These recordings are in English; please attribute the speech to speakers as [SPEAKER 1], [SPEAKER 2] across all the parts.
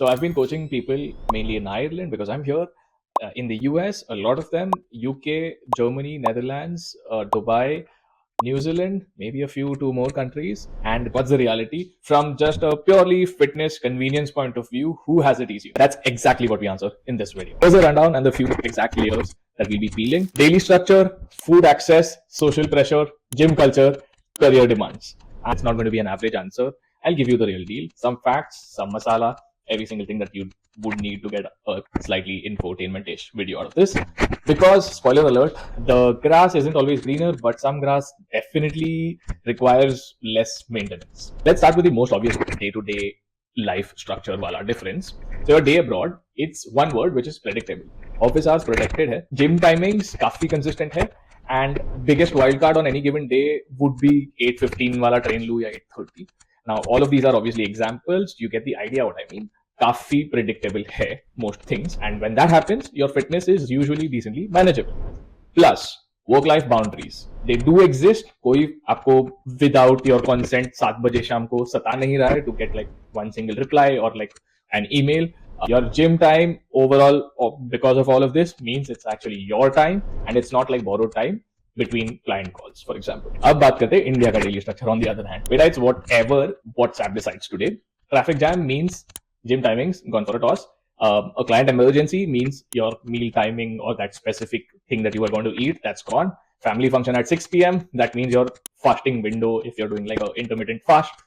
[SPEAKER 1] So I've been coaching people mainly in Ireland because I'm here. In the US, a lot of them, UK, Germany, Netherlands, Dubai, New Zealand, maybe a few two more countries. And what's the reality? From just a purely fitness convenience point of view, who has it easier? That's exactly what we answer in this video. Here's a rundown and the few exact layers that we'll be peeling. Daily structure, food access, social pressure, gym culture, career demands. And it's not going to be an average answer. I'll give you the real deal. Some facts, some masala, every single thing that you would need to get a slightly infotainment-ish video out of this. Because, spoiler alert, the grass isn't always greener, but some grass definitely requires less maintenance. Let's start with the most obvious day-to-day life structure wala difference. So your day abroad, it's one word which is predictable. Office hours protected hai, gym timings काफी consistent hai, and biggest wildcard on any given day would be 8:15 wala train lu ya 8:30. Now all of these are obviously examples. You get the idea what I mean. काफी predictable है most things, and when that happens your fitness is usually decently manageable. Plus work life boundaries, they do exist. कोई आपको without your consent 7 बजे शाम को सता नहीं रहा है to get like one single reply or like an email. Your gym time overall because of all of this means it's actually your time and it's not like borrowed time between client calls, for example. अब बात करते हैं India का daily structure. On the other hand, बेटा it's whatever WhatsApp decides today. Traffic jam means gym timings gone for a toss. A client emergency means your meal timing or that specific thing that you are going to eat, that's gone. Family function at 6 p.m. that means your fasting window, if you're doing like an intermittent fast,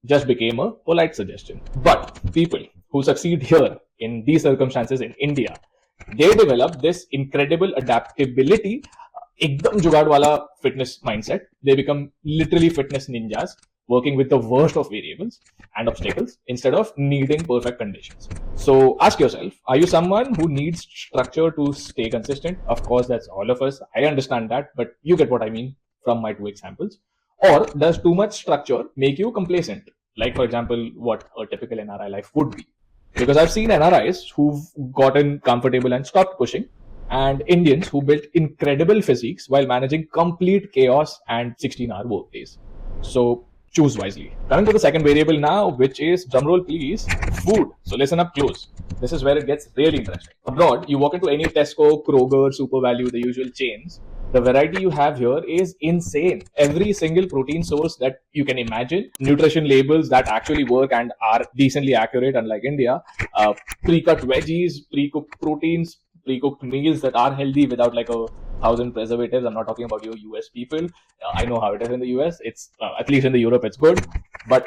[SPEAKER 1] just became a polite suggestion. But people who succeed here in these circumstances in India, they develop this incredible adaptability, ekdam jugaad wala fitness mindset. They become literally fitness ninjas, working with the worst of variables and obstacles instead of needing perfect conditions. So ask yourself, are you someone who needs structure to stay consistent? Of course, that's all of us. I understand that, but you get what I mean from my two examples. Or does too much structure make you complacent? Like, for example, what a typical NRI life would be. Because I've seen NRIs who've gotten comfortable and stopped pushing, and Indians who built incredible physiques while managing complete chaos and 16-hour work days. So choose wisely. Coming to the second variable now, which is, drumroll please, food. So listen up close. This is where it gets really interesting. Abroad, you walk into any Tesco, Kroger, Super Value, the usual chains. The variety you have here is insane. Every single protein source that you can imagine, nutrition labels that actually work and are decently accurate, unlike India, pre-cut veggies, pre-cooked proteins, pre-cooked meals that are healthy without like 1,000 preservatives. I'm not talking about you US people. I know how it is in the US. It's at least in the Europe, it's good,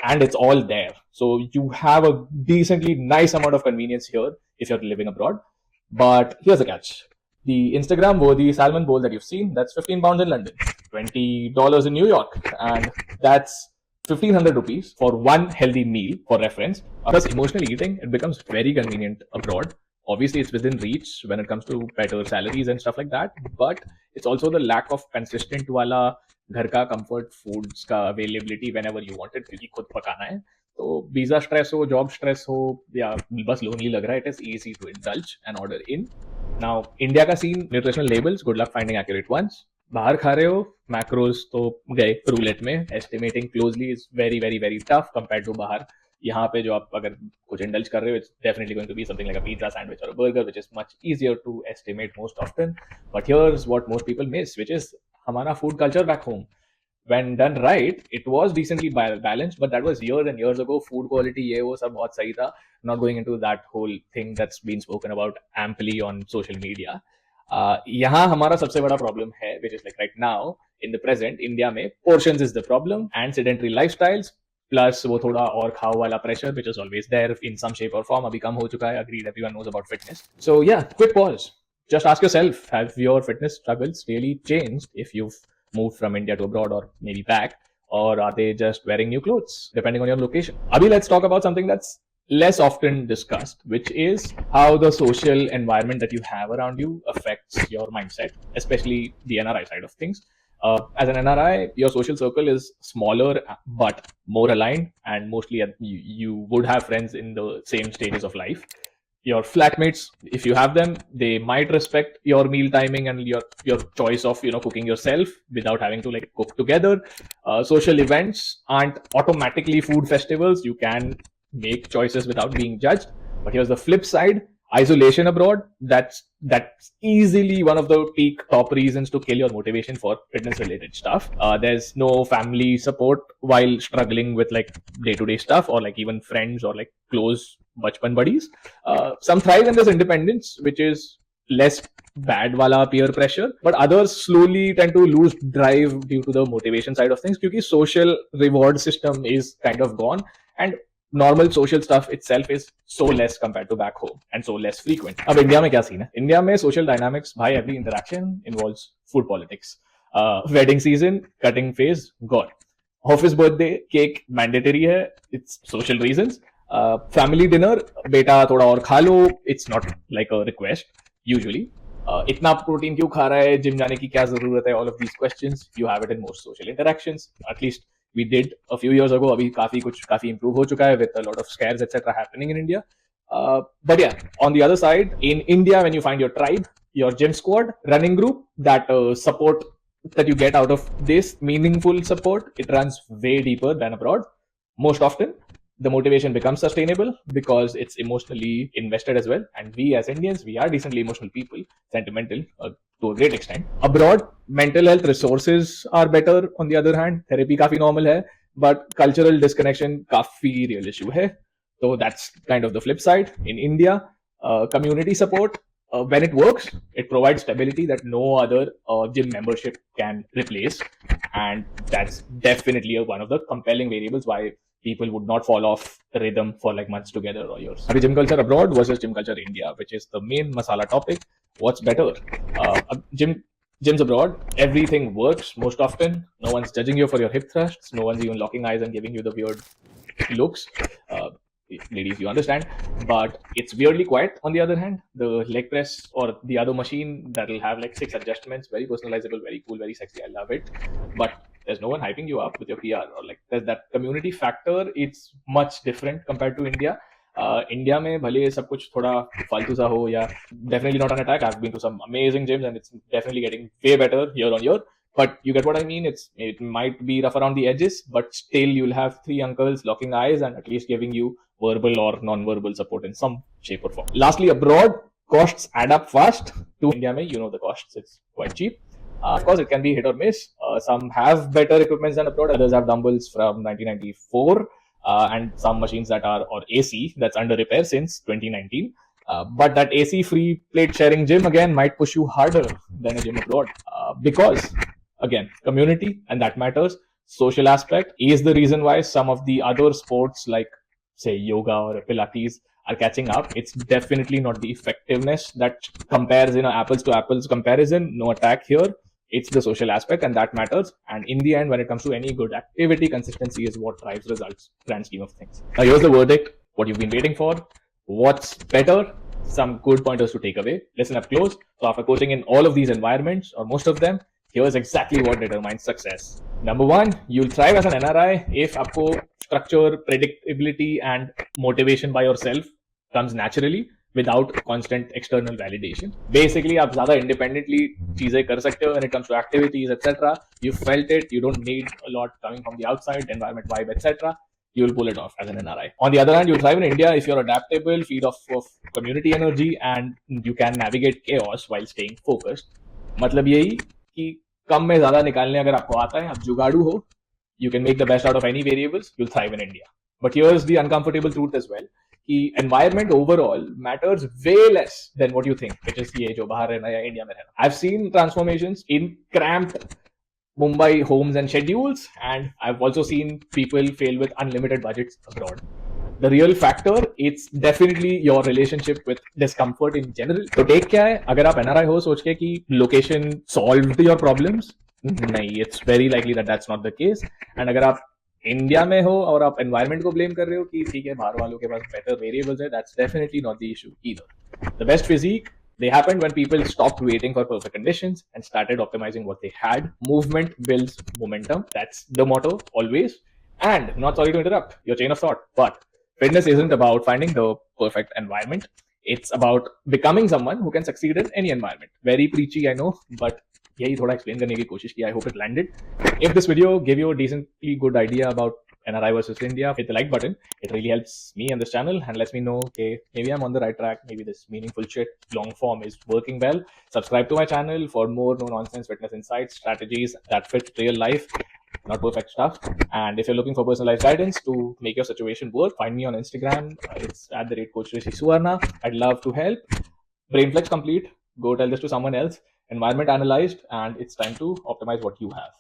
[SPEAKER 1] and it's all there. So you have a decently nice amount of convenience here if you're living abroad. But here's the catch. The Instagram worthy salmon bowl that you've seen, that's 15 pounds in London, $20 in New York, and that's 1,500 rupees for one healthy meal, for reference. Plus emotional eating, it becomes very convenient abroad. Obviously, it's within reach when it comes to better salaries and stuff like that, but it's also the lack of consistent wala घर का comfort foods का availability whenever you want it, क्योंकि खुद पकाना है. तो visa stress हो, job stress हो, या बस lonely लग रहा है, it is easy to indulge and order in. Now, India का scene, nutritional labels, good luck finding accurate ones. बाहर खा रहे हो, macros तो गए roulette में. Estimating closely is very, very, very tough compared to बाहर. यहाँ पे जो आप अगर कुछ indulge कर रहे हो, it's definitely going to be something like a pizza, sandwich or a burger, which is much easier to estimate most often. But here's what most people miss, which is हमारा food culture back home. When done right, it was decently balanced, but that was years and years ago. Food quality, ये वो सब बहुत सही था. Not going into that whole thing that's been spoken about amply on social media. यहाँ हमारा सबसे बड़ा problem है, which is like right now in the present India में portions is the problem and sedentary lifestyles. Plus वो थोड़ा और खाओ वाला pressure, which is always there in some shape or form. अभी कम हो चुका है. Agreed, everyone knows about fitness. So yeah, quick pause. Just ask yourself, have your fitness struggles really changed if you've moved from India to abroad or maybe back, or are they just wearing new clothes depending on your location? Abhi, let's talk about something that's less often discussed, which is how the social environment that you have around you affects your mindset, especially the NRI side of things. As an NRI, your social circle is smaller but more aligned, and mostly you would have friends in the same stages of life. Your flatmates, if you have them, they might respect your meal timing and your choice of cooking yourself without having to like cook together. Social events aren't automatically food festivals. You can make choices without being judged. But here's the flip side: isolation abroad. That's easily one of the peak top reasons to kill your motivation for fitness related stuff. There's no family support while struggling with like day-to-day stuff, or like even friends or like close bachpan buddies. Some thrive in this independence, which is less bad wala peer pressure, but others slowly tend to lose drive due to the motivation side of things, because social reward system is kind of gone, and normal social stuff itself is so less compared to back home and so less frequent. अब India में क्या scene है? India में social dynamics, भाई, every interaction involves food politics. Wedding season, cutting phase, gone. Office birthday cake mandatory है, it's social reasons. Family dinner, बेटा थोड़ा और खा लो, it's not like a request usually. इतना प्रोटीन क्यों खा रहा है, जिम जाने की क्या जरूरत है, all of these questions you have it in most social interactions. At least we did a few years ago. अभी काफी improve हो चुका है with a lot of scares etc. happening in India. But yeah, on the other side, in India, when you find your tribe, your gym squad, running group, that support that you get out of this meaningful support, it runs way deeper than abroad. Most often, the motivation becomes sustainable because it's emotionally invested as well. And we as Indians, we are decently emotional people, sentimental to a great extent. Abroad, mental health resources are better. On the other hand, therapy काफी normal है, but cultural disconnection काफी real issue है. So that's kind of the flip side. In India, community support, when it works, it provides stability that no other gym membership can replace. And that's definitely one of the compelling variables why people would not fall off the rhythm for like months together or years. Gym culture abroad versus gym culture India, which is the main masala topic. What's better? Gyms abroad, everything works most often. No one's judging you for your hip thrusts. No one's even locking eyes and giving you the weird looks. Ladies, you understand. But it's weirdly quiet. On the other hand, the leg press or the other machine that'll have like 6 adjustments, very personalizable, very cool, very sexy. I love it. But there's no one hyping you up with your PR, or like there's that community factor. It's much different compared to India. India में भले सब कुछ थोड़ा फालतू सा हो, या definitely not an attack. I've been to some amazing gyms and it's definitely getting way better year on year. But you get what I mean. It might be rough around the edges, but still you'll have 3 uncles locking eyes and at least giving you verbal or non-verbal support in some shape or form. Lastly, abroad, costs add up fast. To India, you know the costs, it's quite cheap. Of course, it can be hit or miss. Some have better equipment than abroad. Others have dumbbells from 1994 and some machines that are, or AC, that's under repair since 2019. But that AC free plate sharing gym again might push you harder than a gym abroad because, again, community, and that matters. Social aspect is the reason why some of the other sports like say yoga or Pilates are catching up. It's definitely not the effectiveness that compares in an apples to apples comparison. No attack here. It's the social aspect, and that matters. And in the end, when it comes to any good activity, consistency is what drives results, grand scheme of things. Now here's the verdict, what you've been waiting for. What's better? Some good pointers to take away. Listen up close. So after coaching in all of these environments, or most of them, here's exactly what determines success. Number 1, you'll thrive as an NRI if आपको structure, predictability and motivation by yourself comes naturally without constant external validation. Basically, आप ज़्यादा independently चीजें कर सकते हो when it comes to activities, etc. You felt it. You don't need a lot coming from the outside, environment, vibe, etc. You'll pull it off as an NRI. On the other hand, you'll thrive in India if you're adaptable, feed off of community energy, and you can navigate chaos while staying focused. मतलब यही कि कम में ज़्यादा निकालने अगर आपको आता है, आप जुगाड़ू हो, you can make the best out of any variables, you'll thrive in India. But here's the uncomfortable truth as well. कि environment overall matters way less than what you think, which is ये जो बाहर रहना या India में रहना. I've seen transformations in cramped Mumbai homes and schedules, and I've also seen people fail with unlimited budgets abroad. The real factor, it's definitely your relationship with discomfort in general. तो take क्या है, अगर आप NRI हो सोच के कि location solved your problems, नहीं, it's very likely that that's not the case. And अगर आप इंडिया में हो और आप environment को blame कर रहे हो कि ठीक है बाहर वालों के पास better variables है, that's definitely not the issue either. The best physique, they happened when people stopped waiting for perfect conditions and started optimizing what they had. Movement builds momentum. That's the motto always. And not sorry to interrupt your chain of thought, but fitness isn't about finding the perfect environment. It's about becoming someone who can succeed in any environment. Very preachy, I know, but यही थोड़ा explain करने की कोशिश की. I hope it landed. If this video gave you a decently good idea about NRI versus India, hit the like button. It really helps me and this channel and lets me know, okay, maybe I'm on the right track. Maybe this meaningful shit, long form, is working well. Subscribe to my channel for more no nonsense fitness insights, strategies that fit real life, not perfect stuff. And if you're looking for personalized guidance to make your situation work, find me on Instagram. It's at the rate Coach Rishi Suvarna. I'd love to help. Brainflex complete. Go tell this to someone else. Environment analyzed, and it's time to optimize what you have.